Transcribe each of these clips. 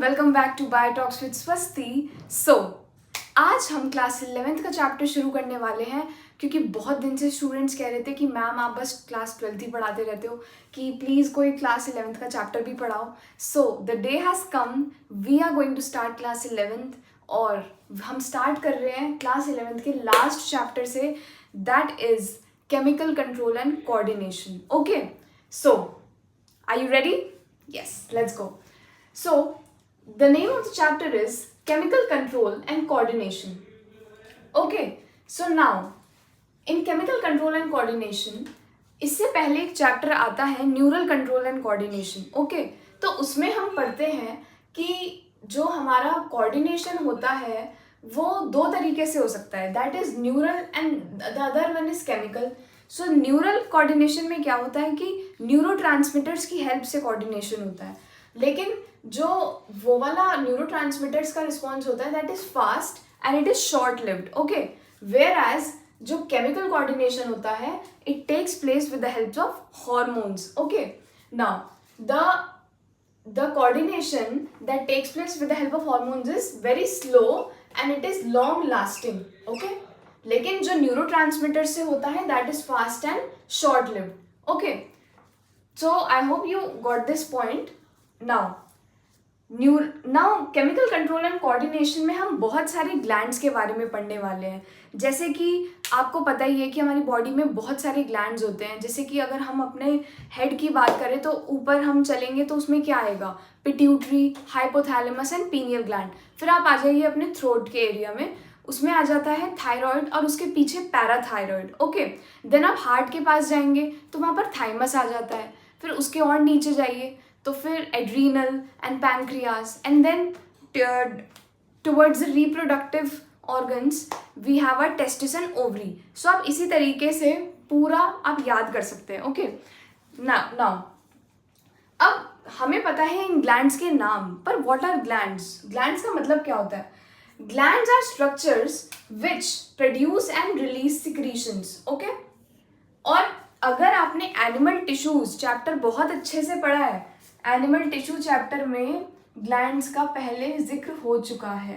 Welcome back to bio talks with Swasti. आज हम class 11th का चैप्टर शुरू करने वाले हैं क्योंकि बहुत दिन से स्टूडेंट्स कह रहे थे कि मैम आप बस क्लास 12th ही पढ़ाते रहते हो, कि प्लीज़ कोई क्लास 11th का चैप्टर भी पढ़ाओ। So the day has come, we are going to start class 11th और हम स्टार्ट कर रहे हैं क्लास 11th के लास्ट चैप्टर से, that is chemical control and coordination. Okay, so are you ready? Yes, let's go. So, the name of the chapter is Chemical Control and Coordination. Okay, so now, in Chemical Control and Coordination, इससे पहले एक chapter आता है neural control and coordination. Okay, तो उसमें हम पढ़ते हैं कि जो हमारा कोऑर्डिनेशन होता है वो दो तरीके से हो सकता है, that is neural and the other one is chemical. So neural coordination में क्या होता है कि न्यूरोट्रांसमीटर्स की हेल्प से कोऑर्डिनेशन होता है, लेकिन जो वो वाला न्यूरोट्रांसमीटर्स का रिस्पॉन्स होता है that is fast and it is short lived. Okay, whereas जो केमिकल कोऑर्डिनेशन होता है it takes place with the help of hormones. Okay, now the coordination that takes place with the help of hormones is very slow and it is long lasting. Okay, लेकिन जो neurotransmitter से होता है that is fast and short lived. Okay, so I hope you got this point. Now chemical control and coordination में हम बहुत सारे glands के बारे में पढ़ने वाले हैं। जैसे कि आपको पता ही है कि हमारी बॉडी में बहुत सारे ग्लैंड्स होते हैं। जैसे कि अगर हम अपने हेड की बात करें तो ऊपर हम चलेंगे तो उसमें क्या आएगा, pituitary, hypothalamus and pineal gland. फिर आप आ जाइए अपने थ्रोट के एरिया में, उसमें आ जाता है थायराइड और उसके पीछे पैराथायराइड। ओके, देन आप हार्ट के पास जाएंगे तो वहाँ पर थाइमस आ जाता है। फिर उसके और नीचे जाइए तो फिर adrenal and pancreas and then towards the reproductive organs we have a testis and ovary. So आप इसी तरीके से पूरा आप याद कर सकते हैं। ओके, नाउ अब हमें पता है इन ग्लैंड्स के नाम, पर व्हाट आर ग्लैंड्स? ग्लैंड्स का मतलब क्या होता है? Glands are structures which produce and release secretions. Okay, और अगर आपने एनिमल टिश्यूज चैप्टर बहुत अच्छे से पढ़ा है, एनिमल टिश्यू चैप्टर में ग्लैंड्स का पहले जिक्र हो चुका है।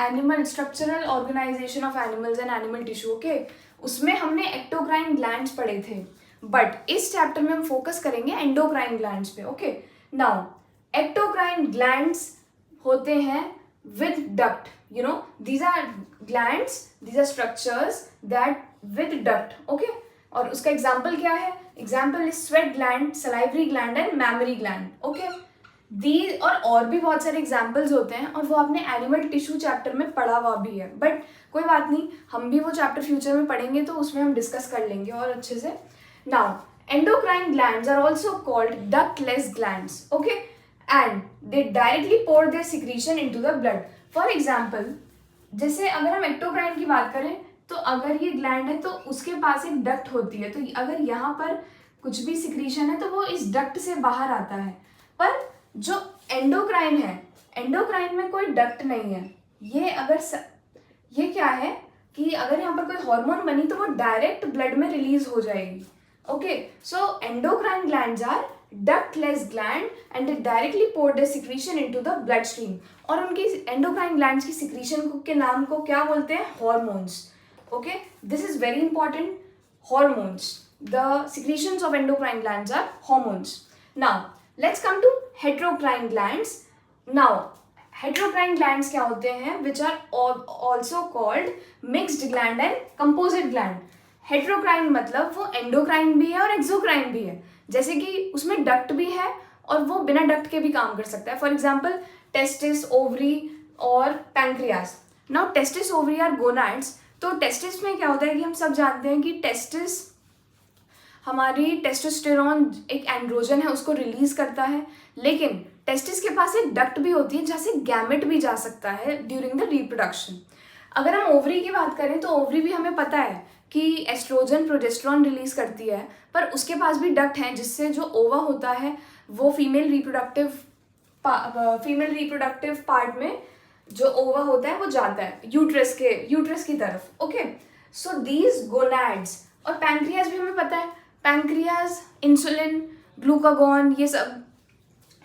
Animal structural organisation of animals and animal tissue. Okay, उसमें हमने एक्टोक्राइन ग्लैंड्स पढ़े थे, बट इस चैप्टर में हम फोकस करेंगे एंडोक्राइन ग्लैंड्स पे। ओके, नाउ एक्टोक्राइन ग्लैंड्स होते हैं with duct, you know these are glands, these are structures that with duct. Okay, और उसका एग्जाम्पल क्या है? Example is sweat gland, salivary gland and mammary gland. Okay, दी और भी बहुत सारे एग्जाम्पल्स होते हैं और वो आपने एनिमल टिश्यू चैप्टर में पढ़ा हुआ भी है, बट कोई बात नहीं, हम भी वो चैप्टर फ्यूचर में पढ़ेंगे तो उसमें हम डिस्कस कर लेंगे और अच्छे से। Now endocrine glands are also called ductless glands. Okay, and they directly pour their secretion into the blood. For example, जैसे अगर हम एक्टोक्राइन की बात करें तो अगर ये ग्लैंड है तो उसके पास एक डक्ट होती है, तो अगर यहाँ पर कुछ भी सिक्रीशन है तो वो इस डक्ट से बाहर आता है। पर जो एंडोक्राइन है, एंडोक्राइन में कोई डक्ट नहीं है। ये क्या है कि अगर यहाँ पर कोई हार्मोन बनी तो वो डायरेक्ट ब्लड में रिलीज हो जाएगी। Okay, so endocrine glands are ductless gland and they directly pour their secretion into the blood stream. और उनकी एंडोक्राइन ग्लैंड्स की सिक्रीशन के नाम को क्या बोलते हैं? Hormones. Okay, this is very important. Hormones. The secretions of endocrine glands are hormones. Now, let's come to heterocrine glands. Now, heterocrine glands क्या होते हैं? Which are also called mixed gland and composite gland. Heterocrine मतलब वो endocrine भी है और exocrine भी है। जैसे कि उसमें duct भी है और वो बिना duct के भी काम कर सकता है। For example, testis, ovary और pancreas. Now, testis, ovary are gonads. तो टेस्टिस में क्या होता है कि हम सब जानते हैं कि टेस्टिस हमारी टेस्टोस्टेरोन एक एंड्रोजन है उसको रिलीज करता है, लेकिन टेस्टिस के पास एक डक्ट भी होती है जहाँ से गैमेट भी जा सकता है ड्यूरिंग द रिप्रोडक्शन। अगर हम ओवरी की बात करें तो ओवरी भी हमें पता है कि एस्ट्रोजन प्रोजेस्टेरॉन रिलीज करती है, पर उसके पास भी डक्ट हैं जिससे जो ओवा होता है वो फीमेल रिप्रोडक्टिव पार्ट में जो ओवा होता है वो जाता है यूट्रस की तरफ। ओके, सो दीज गोनैड्स और पैंक्रियाज भी हमें पता है, पैंक्रियाज इंसुलिन, ग्लूकागॉन ये सब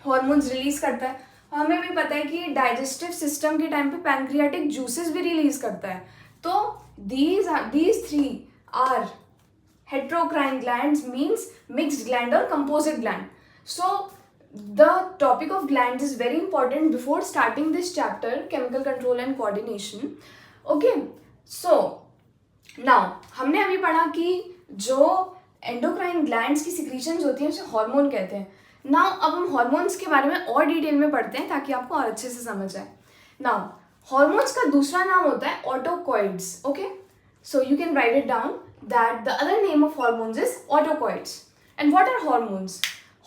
हॉर्मोन्स रिलीज करता है। हमें भी पता है कि डाइजेस्टिव सिस्टम के टाइम पे पैंक्रियाटिक जूसेस भी रिलीज करता है. तो these three are heterocrine glands, means mixed gland or composite gland. So the topic of glands is very important before starting this chapter, chemical control and coordination. Okay, so now हमने अभी पढ़ा कि जो endocrine glands की secretions होती हैं उसे hormone कहते हैं. नाउ अब हम हार्मोन्स के बारे में और डिटेल में पढ़ते हैं ताकि आपको और अच्छे से समझ आए. नाउ हार्मोन्स का दूसरा नाम होता है ऑटोकॉइड्स. Okay, so you can write it down that the other name of hormones is autocoids. And what are hormones?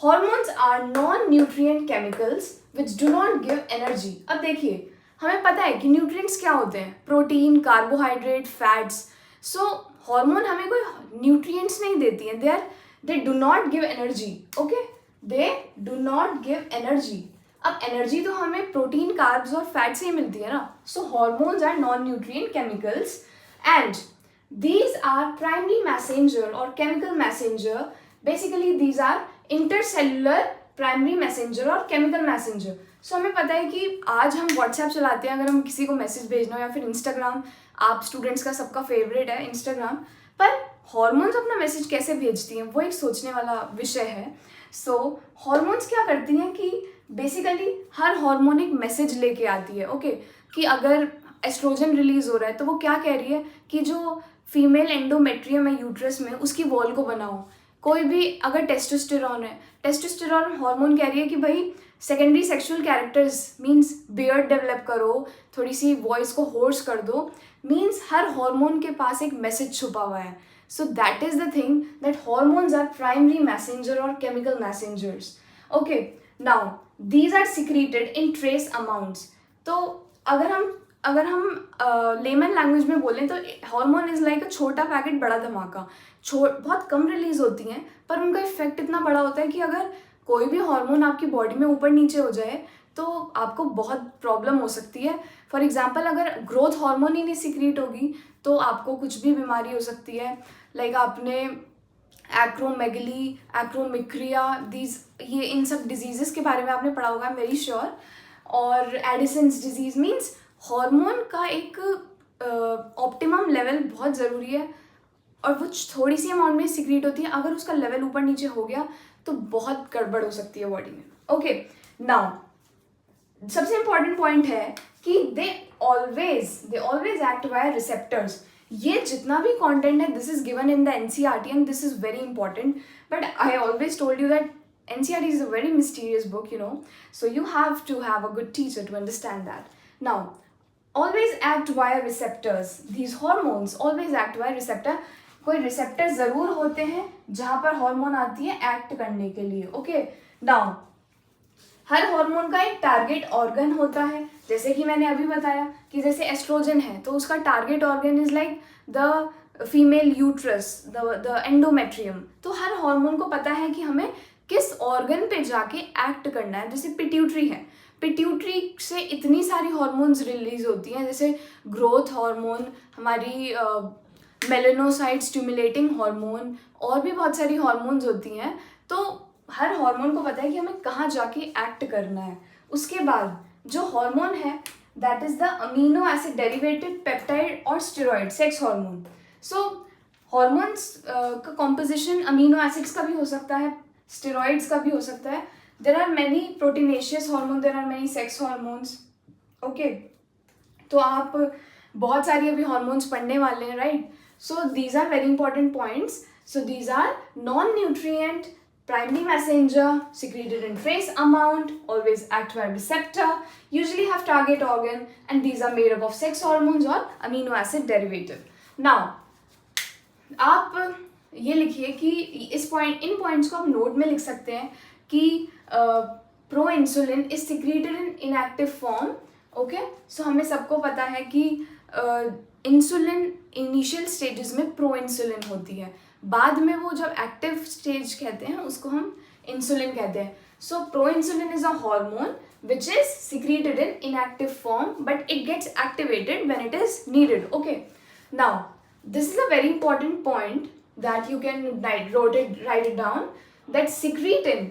Hormones are non-nutrient chemicals which do not give energy. अब देखिए, हमें पता है कि न्यूट्रिएंट्स क्या होते हैं, प्रोटीन, कार्बोहाइड्रेट, फैट्स. सो hormone हमें कोई न्यूट्रिएंट्स नहीं देती हैं. They do not give energy. Okay, they do not give energy. अब एनर्जी तो हमें प्रोटीन, कार्ब्स और फैट से ही मिलती है ना. So hormones are non nutrient chemicals and these are primary messenger or chemical messenger. Basically these are intercellular primary messenger or chemical messenger. So हमें पता है कि आज हम WhatsApp चलाते हैं, अगर हम किसी को मैसेज भेजना हो, या फिर Instagram, आप स्टूडेंट्स का सबका फेवरेट है Instagram, पर हॉर्मोन्स अपना मैसेज कैसे भेजती हैं वो एक सोचने वाला विषय है. सो हॉर्मोन्स क्या करती हैं कि बेसिकली हर हार्मोन एक मैसेज लेके आती है. ओके, कि अगर एस्ट्रोजन रिलीज हो रहा है तो वो क्या कह रही है कि जो फीमेल एंडोमेट्रियम है यूट्रस में उसकी वॉल को बनाओ. कोई भी अगर टेस्टोस्टेरॉन है, टेस्टोस्टेरॉन हार्मोन कह रही है कि भाई secondary sexual characters means beard develop करो, थोड़ी सी वॉइस को होर्स कर दो. मीन्स हर हार्मोन के पास एक मैसेज छुपा हुआ है. So that is the thing that hormones are primary messenger और chemical messengers. Okay, now these are secreted in trace amounts. तो अगर हम लेमन लैंग्वेज में बोलें तो हार्मोन इज़ लाइक अ छोटा पैकेट बड़ा धमाका. बहुत कम रिलीज होती हैं पर उनका इफेक्ट इतना बड़ा होता है कि अगर कोई भी हार्मोन आपकी बॉडी में ऊपर नीचे हो जाए तो आपको बहुत प्रॉब्लम हो सकती है. फॉर एग्जांपल, अगर ग्रोथ हार्मोन ही नहीं सिक्रीट होगी तो आपको कुछ भी बीमारी हो सकती है. लाइक आपने एक्रोमेगली, एक्रोमिक्रिया, ये इन सब डिजीज़ेस के बारे में आपने पढ़ा होगा, आई एम वेरी श्योर. और एडिसन्स डिजीज. मीन्स हार्मोन का एक ऑप्टिमम लेवल बहुत ज़रूरी है और वो थोड़ी सी अमाउंट में सिक्रीट होती है. अगर उसका लेवल ऊपर नीचे हो गया तो बहुत गड़बड़ हो सकती है बॉडी में. ओके, नाउ सबसे इम्पॉर्टेंट पॉइंट है कि they always act by receptors. ये जितना भी कंटेंट है this is given in the NCERT and this is very important. But I always told you that NCERT is a very mysterious book, you know, so you have to have a good teacher to understand that. Now, always act via receptors. These hormones always act via receptor. कोई receptor ज़रूर होते हैं जहाँ पर hormone आती है act करने के लिए. ओके, नाउ हर हार्मोन का एक टारगेट ऑर्गन होता है. जैसे कि मैंने अभी बताया कि जैसे एस्ट्रोजन है तो उसका target organ is like the female uterus, the endometrium. तो हर हार्मोन को पता है कि हमें किस ऑर्गन पे जाके एक्ट करना है. जैसे पिट्यूटरी है, पिट्यूटरी से इतनी सारी हार्मोन्स रिलीज होती हैं, जैसे ग्रोथ हार्मोन, हमारी मेलेनोसाइट स्टिमुलेटिंग हार्मोन, और भी बहुत सारी हार्मोन्स होती हैं. तो हर हार्मोन को पता है कि हमें कहाँ जाके एक्ट करना है. उसके बाद जो हार्मोन है that is the amino acid derivative peptide और स्टेरॉइड सेक्स हार्मोन. सो हार्मोन्स का कॉम्पोजिशन अमीनो एसिड्स का भी हो सकता है, स्टेरॉइड्स का भी हो सकता है. There are many proteinaceous hormone, there are many sex hormones. Okay, तो आप बहुत सारी अभी हार्मोन्स पढ़ने वाले हैं, right. So these are very important points. So these are non nutrient, primary messenger, secreted in trace amount, always act by receptor, usually have target organ, and these are made up of sex hormones or amino acid derivative. Now, आप ये लिखिए कि इन points को आप note में लिख सकते हैं कि pro insulin is secreted in inactive form. Okay, so हमें सबको पता है कि इंसुलिन इनिशियल स्टेजेस में प्रो इंसुलिन होती है, बाद में वो जब एक्टिव स्टेज कहते हैं उसको हम इंसुलिन कहते हैं. So pro insulin is a hormone which is secreted in inactive form but it gets activated when it is needed. Okay, now this is a very important point that you can write it down, that secretin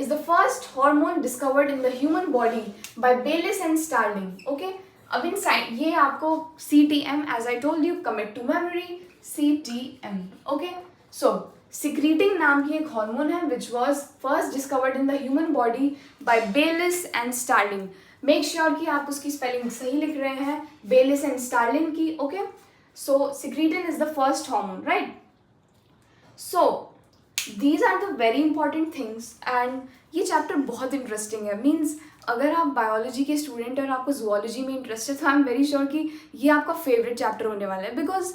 is the first hormone discovered in the human body by Baylis and Starling. Okay, अब इन ये आपको CTM, as I told you, commit to memory, CTM. Okay, so secreting नाम की एक hormone है which was first discovered in the human body by Baylis and Starling. Make sure कि आप उसकी spelling सही लिख रहे हैं, Baylis and Starling की. Okay, so secretin is the first hormone, right? So these are the very important things and ये chapter बहुत इंटरेस्टिंग है. मीन्स अगर आप बायोलॉजी के स्टूडेंट और आपको जुअलॉजी में इंटरेस्ट है तो आई एम वेरी श्योर कि ये आपका फेवरेट चैप्टर होने वाला है. बिकॉज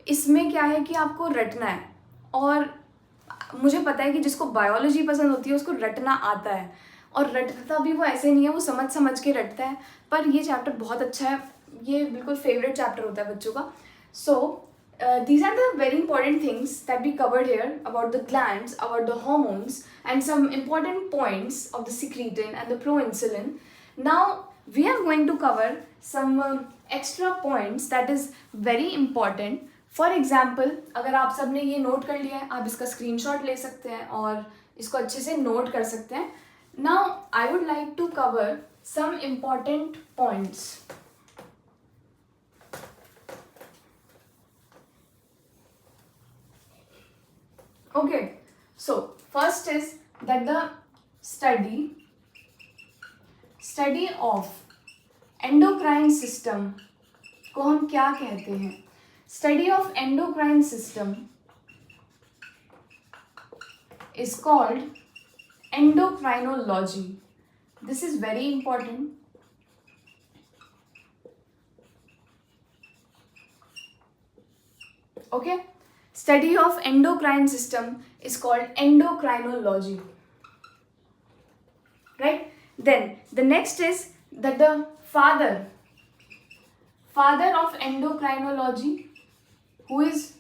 इसमें क्या है कि आपको रटना है, और मुझे पता है कि जिसको बायोलॉजी पसंद होती है उसको रटना आता है, और रटता भी वो ऐसे नहीं है, वो समझ समझ के रटता है. पर ये चैप्टर बहुत अच्छा है, ये बिल्कुल फेवरेट चैप्टर होता है बच्चों का. सो these are the very important things that we covered here about the glands, about the hormones, and some important points of the secretin and the proinsulin. Now we are going to cover some extra points that is very important. For example, अगर आप सब ने ये note कर लिया है, आप इसका स्क्रीनशॉट ले सकते हैं और इसको अच्छे से नोट कर सकते हैं. Now I would like to cover some important points. Okay, so first is that the study of endocrine system को हम क्या कहते हैं? Study of endocrine system is called endocrinology. This is very important. Okay, study of endocrine system is called endocrinology, right? Then the next is that the father of endocrinology, who is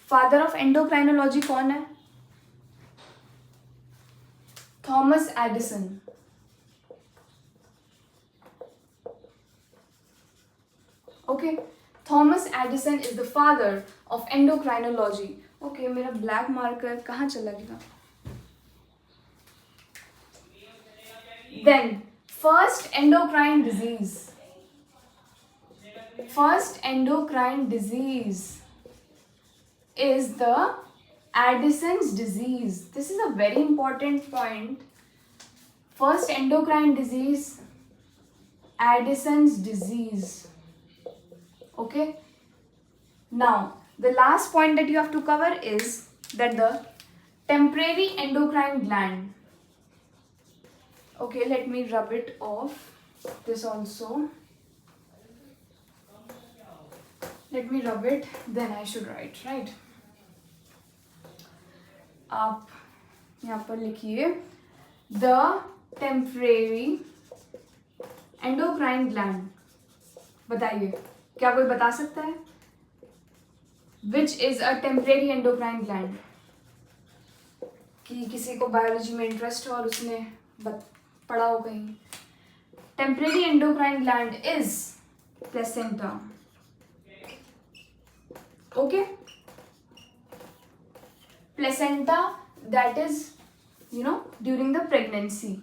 father of endocrinology कौन है? Thomas Edison. Okay, Thomas Edison is the father of endocrinology. Okay, मेरा black marker कहाँ चला गया? Then first endocrine disease is the Addison's disease. This is a very important point. First endocrine disease, Addison's disease. Okay, now the last point that you have to cover is that the temporary endocrine gland. Okay, let me rub it off. This also, let me rub it, then I should write, right? आप यहाँ पर लिखिए the temporary endocrine gland. बताइए, क्या कोई बता सकता है? Which is a temporary endocrine gland? कि किसी को बायोलॉजी में इंटरेस्ट हो और उसने पढ़ा हो कहीं. Temporary endocrine gland is placenta. Okay? Placenta, that is, during the pregnancy.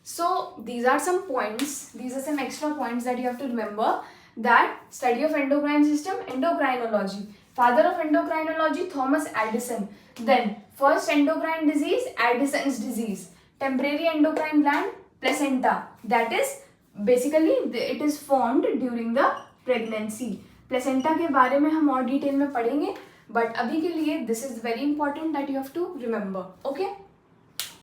So these are some points, these are some extra points that you have to remember. That study of endocrine system, endocrinology. Father of endocrinology, Thomas Addison. Then first endocrine disease, Addison's disease. Temporary endocrine gland, placenta. That is basically it is formed during the pregnancy. Placenta के बारे में हम और detail में पढ़ेंगे, but अभी के लिए this is very important that you have to remember. Okay.